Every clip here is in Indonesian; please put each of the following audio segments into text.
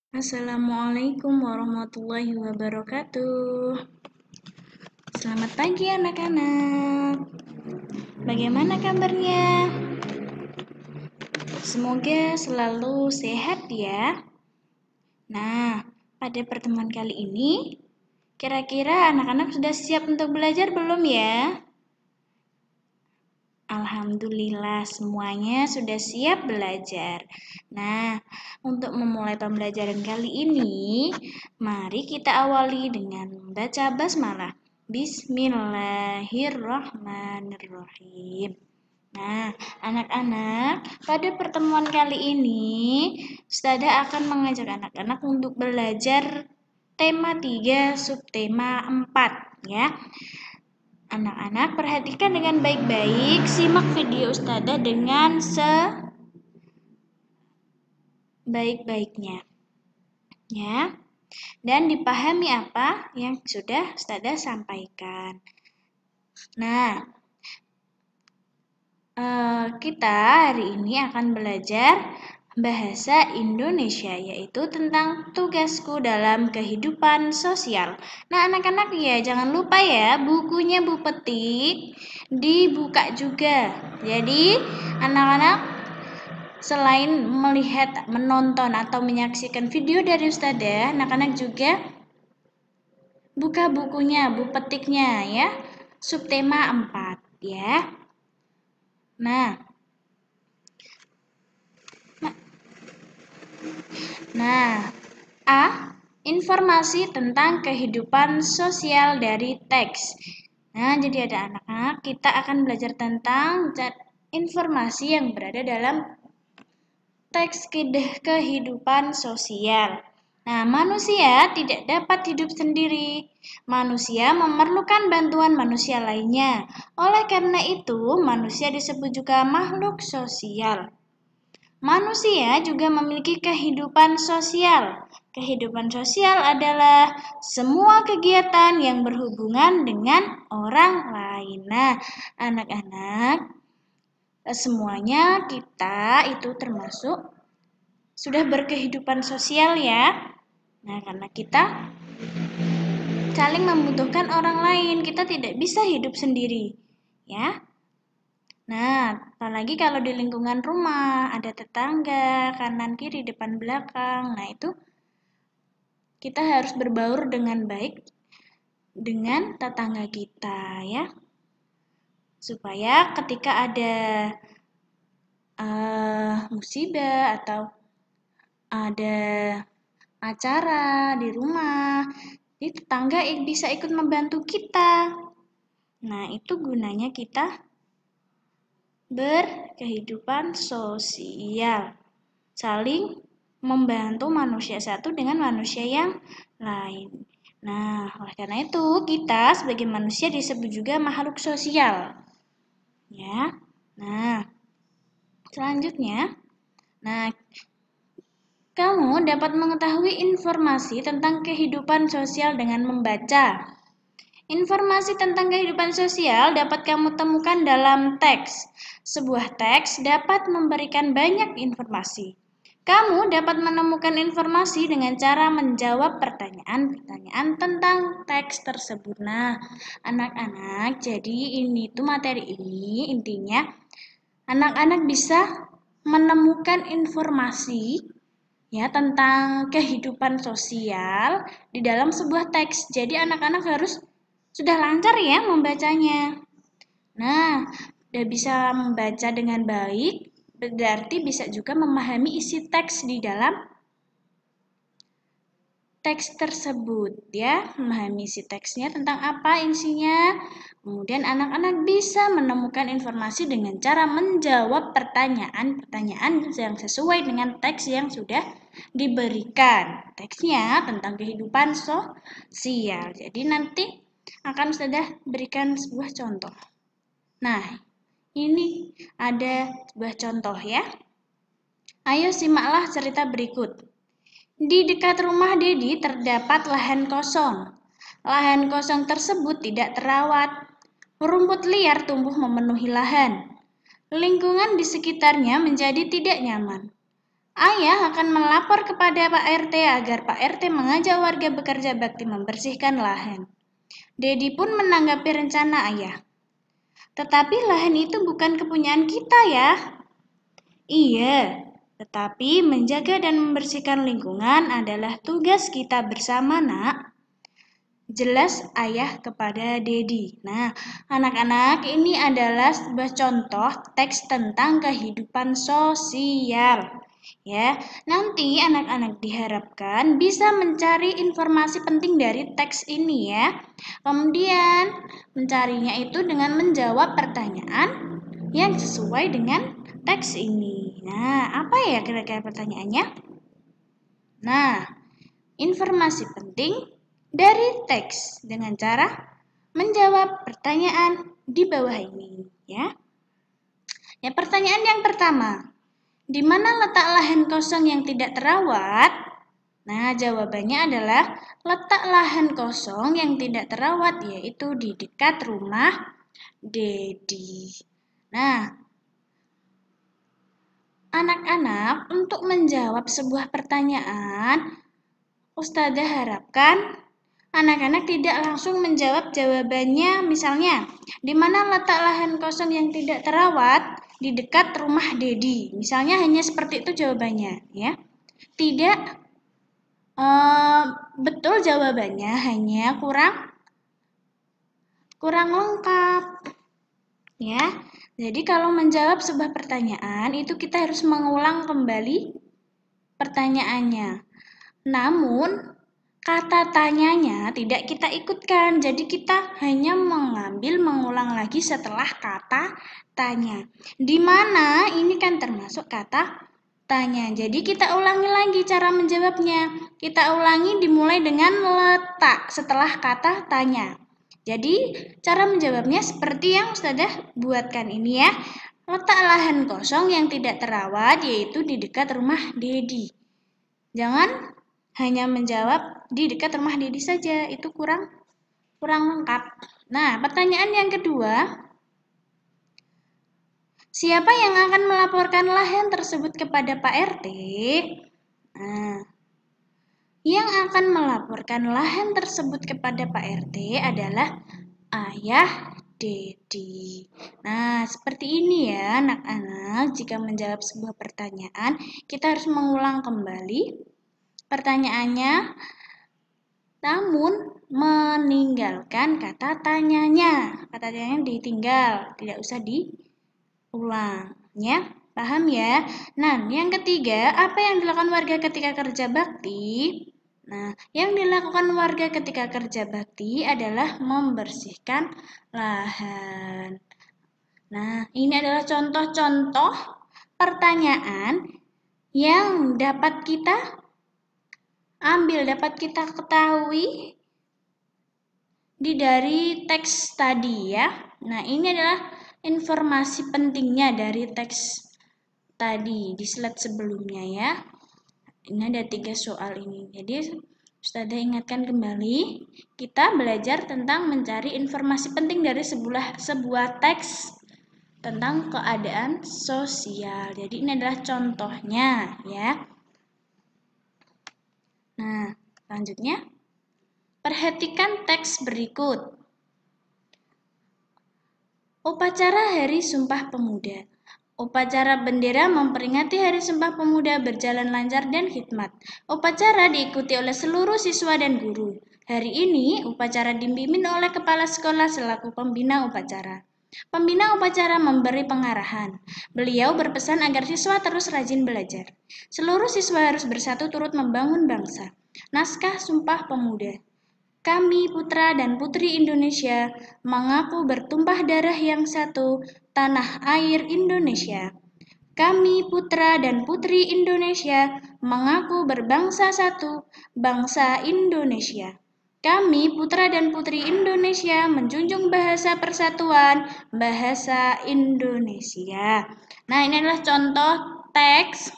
Assalamualaikum warahmatullahi wabarakatuh. Selamat pagi anak-anak. Bagaimana kabarnya? Semoga selalu sehat ya. Nah, pada pertemuan kali ini, kira-kira anak-anak sudah siap untuk belajar belum ya? Alhamdulillah semuanya sudah siap belajar. Nah, untuk memulai pembelajaran kali ini, mari kita awali dengan membaca basmalah. Bismillahirrahmanirrahim. Nah, anak-anak, pada pertemuan kali ini, Ustazah akan mengajak anak-anak untuk belajar tema 3, subtema 4, ya. Anak-anak perhatikan dengan baik-baik, simak video Ustazah dengan sebaik-baiknya, ya. Dan dipahami apa yang sudah Ustazah sampaikan. Nah, kita hari ini akan belajar bahasa Indonesia, yaitu tentang tugasku dalam kehidupan sosial. Nah, anak-anak ya, jangan lupa ya, bukunya Bu Petik dibuka juga. Jadi, anak-anak selain melihat, menonton, atau menyaksikan video dari Ustazah, anak-anak juga buka bukunya, Bu Petiknya ya, subtema 4 ya. Nah, A. Informasi tentang kehidupan sosial dari teks. Nah, jadi ada anak-anak, kita akan belajar tentang informasi yang berada dalam teks kehidupan sosial. Nah, manusia tidak dapat hidup sendiri. Manusia memerlukan bantuan manusia lainnya. Oleh karena itu, manusia disebut juga makhluk sosial. Manusia juga memiliki kehidupan sosial. Kehidupan sosial adalah semua kegiatan yang berhubungan dengan orang lain. Nah, anak-anak, semuanya kita itu termasuk sudah berkehidupan sosial ya. Nah, karena kita saling membutuhkan orang lain, kita tidak bisa hidup sendiri, ya. Nah, apalagi kalau di lingkungan rumah, ada tetangga, kanan kiri, depan belakang. Nah, itu kita harus berbaur dengan baik dengan tetangga kita ya. Supaya ketika ada musibah atau ada acara di rumah, jadi tetangga bisa ikut membantu kita. Nah, itu gunanya kita berkehidupan sosial, saling membantu manusia satu dengan manusia yang lain. Nah, oleh karena itu kita sebagai manusia disebut juga makhluk sosial. Ya. Nah, selanjutnya, kamu dapat mengetahui informasi tentang kehidupan sosial dengan membaca. Informasi tentang kehidupan sosial dapat kamu temukan dalam teks. Sebuah teks dapat memberikan banyak informasi. Kamu dapat menemukan informasi dengan cara menjawab pertanyaan-pertanyaan tentang teks tersebut. Nah, anak-anak, jadi ini tuh materi ini intinya anak-anak bisa menemukan informasi ya tentang kehidupan sosial di dalam sebuah teks. Jadi anak-anak harus sudah lancar ya membacanya. Nah, udah bisa membaca dengan baik, berarti bisa juga memahami isi teks di dalam teks tersebut ya, memahami isi teksnya tentang apa isinya. Kemudian anak-anak bisa menemukan informasi dengan cara menjawab pertanyaan-pertanyaan yang sesuai dengan teks yang sudah diberikan. Teksnya tentang kehidupan sosial. Jadi nanti akan sudah berikan sebuah contoh. Nah, ini ada sebuah contoh ya. Ayo simaklah cerita berikut. Di dekat rumah Dedi terdapat lahan kosong. Lahan kosong tersebut tidak terawat. Rumput liar tumbuh memenuhi lahan. Lingkungan di sekitarnya menjadi tidak nyaman. Ayah akan melapor kepada Pak RT agar Pak RT mengajak warga bekerja bakti membersihkan lahan. Dedi pun menanggapi rencana ayah. Tetapi lahan itu bukan kepunyaan kita ya. Iya, tetapi menjaga dan membersihkan lingkungan adalah tugas kita bersama, Nak. Jelas ayah kepada Dedi. Nah, anak-anak, ini adalah sebuah contoh teks tentang kehidupan sosial. Ya, nanti anak-anak diharapkan bisa mencari informasi penting dari teks ini ya. Kemudian mencarinya itu dengan menjawab pertanyaan yang sesuai dengan teks ini. Nah, apa ya kira-kira pertanyaannya? Nah, informasi penting dari teks dengan cara menjawab pertanyaan di bawah ini ya. Ya, pertanyaan yang pertama. Di mana letak lahan kosong yang tidak terawat? Nah, jawabannya adalah letak lahan kosong yang tidak terawat yaitu di dekat rumah Dedi. Nah, anak-anak, untuk menjawab sebuah pertanyaan, Ustazah harapkan anak-anak tidak langsung menjawab jawabannya, misalnya, di mana letak lahan kosong yang tidak terawat? Di dekat rumah Dedi. Misalnya hanya seperti itu jawabannya, ya. Tidak betul jawabannya, hanya kurang lengkap, ya. Jadi kalau menjawab sebuah pertanyaan itu kita harus mengulang kembali pertanyaannya. Namun kata tanyanya tidak kita ikutkan, jadi kita hanya mengulang lagi setelah kata tanya. Di mana ini kan termasuk kata tanya. Jadi kita ulangi lagi cara menjawabnya. Kita ulangi dimulai dengan letak setelah kata tanya. Jadi cara menjawabnya seperti yang Ustazah buatkan ini ya. Letak lahan kosong yang tidak terawat yaitu di dekat rumah Dedi. Jangan hanya menjawab di dekat rumah Dedi saja, itu kurang lengkap. Nah, pertanyaan yang kedua, siapa yang akan melaporkan lahan tersebut kepada Pak RT? Nah, yang akan melaporkan lahan tersebut kepada Pak RT adalah ayah Dedi. Nah, seperti ini ya anak-anak, jika menjawab sebuah pertanyaan, kita harus mengulang kembali pertanyaannya, namun meninggalkan kata tanyanya. Kata tanyanya ditinggal, tidak usah diulang. Ya, paham ya? Nah, yang ketiga, apa yang dilakukan warga ketika kerja bakti? Nah, yang dilakukan warga ketika kerja bakti adalah membersihkan lahan. Nah, ini adalah contoh-contoh pertanyaan yang dapat kita ketahui dari teks tadi ya. Nah, ini adalah informasi pentingnya dari teks tadi di slide sebelumnya ya. Ini ada 3 soal ini. Jadi, Ustazah ingatkan kembali, kita belajar tentang mencari informasi penting dari sebuah teks tentang keadaan sosial. Jadi, ini adalah contohnya ya. Nah, selanjutnya, perhatikan teks berikut. Upacara Hari Sumpah Pemuda. Upacara bendera memperingati Hari Sumpah Pemuda berjalan lancar dan hikmat. Upacara diikuti oleh seluruh siswa dan guru. Hari ini, upacara dipimpin oleh kepala sekolah selaku pembina upacara. Pembina upacara memberi pengarahan. Beliau berpesan agar siswa terus rajin belajar. Seluruh siswa harus bersatu turut membangun bangsa. Naskah Sumpah Pemuda. Kami putra dan putri Indonesia mengaku bertumpah darah yang satu, tanah air Indonesia. Kami putra dan putri Indonesia mengaku berbangsa satu, bangsa Indonesia. Kami putra dan putri Indonesia menjunjung bahasa persatuan, bahasa Indonesia. Nah, ini adalah contoh teks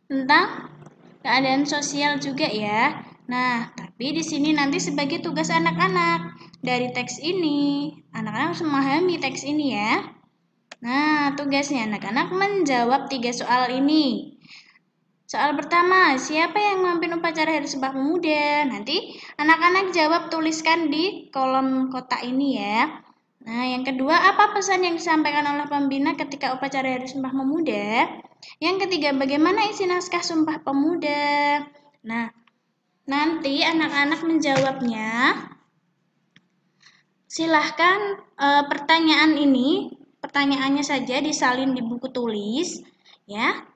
tentang keadaan sosial juga ya. Nah, tapi di sini nanti sebagai tugas anak-anak dari teks ini, anak-anak harus memahami teks ini ya. Nah, tugasnya anak-anak menjawab 3 soal ini. Soal pertama, siapa yang memimpin upacara Hari Sumpah Pemuda? Nanti anak-anak jawab, tuliskan di kolom kotak ini ya. Nah, yang kedua, apa pesan yang disampaikan oleh pembina ketika upacara Hari Sumpah Pemuda? Yang ketiga, bagaimana isi naskah Sumpah Pemuda? Nah, nanti anak-anak menjawabnya. Silahkan pertanyaannya saja disalin di buku tulis, ya.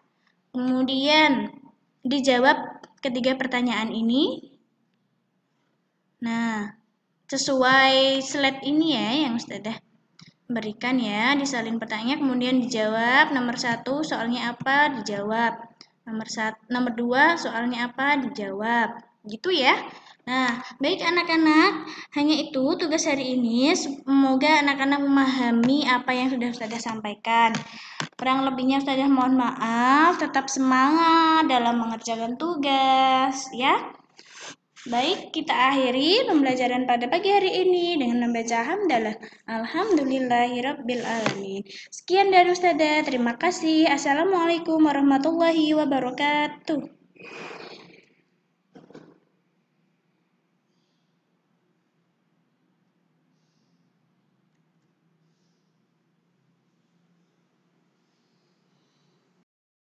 Kemudian dijawab ketiga pertanyaan ini. Nah, sesuai slide ini ya yang Ustazah berikan ya, disalin pertanyaan kemudian dijawab. Nomor 1 soalnya apa? Dijawab. Nomor 2 soalnya apa? Dijawab. Gitu ya. Nah, baik anak-anak, hanya itu tugas hari ini. Semoga anak-anak memahami apa yang sudah Ustazah sampaikan. Kurang lebihnya Ustazah mohon maaf, tetap semangat dalam mengerjakan tugas ya. Baik, kita akhiri pembelajaran pada pagi hari ini dengan membaca hamdalah. Alhamdulillahirabbil alamin. Sekian dari Ustazah, terima kasih. Assalamualaikum warahmatullahi wabarakatuh.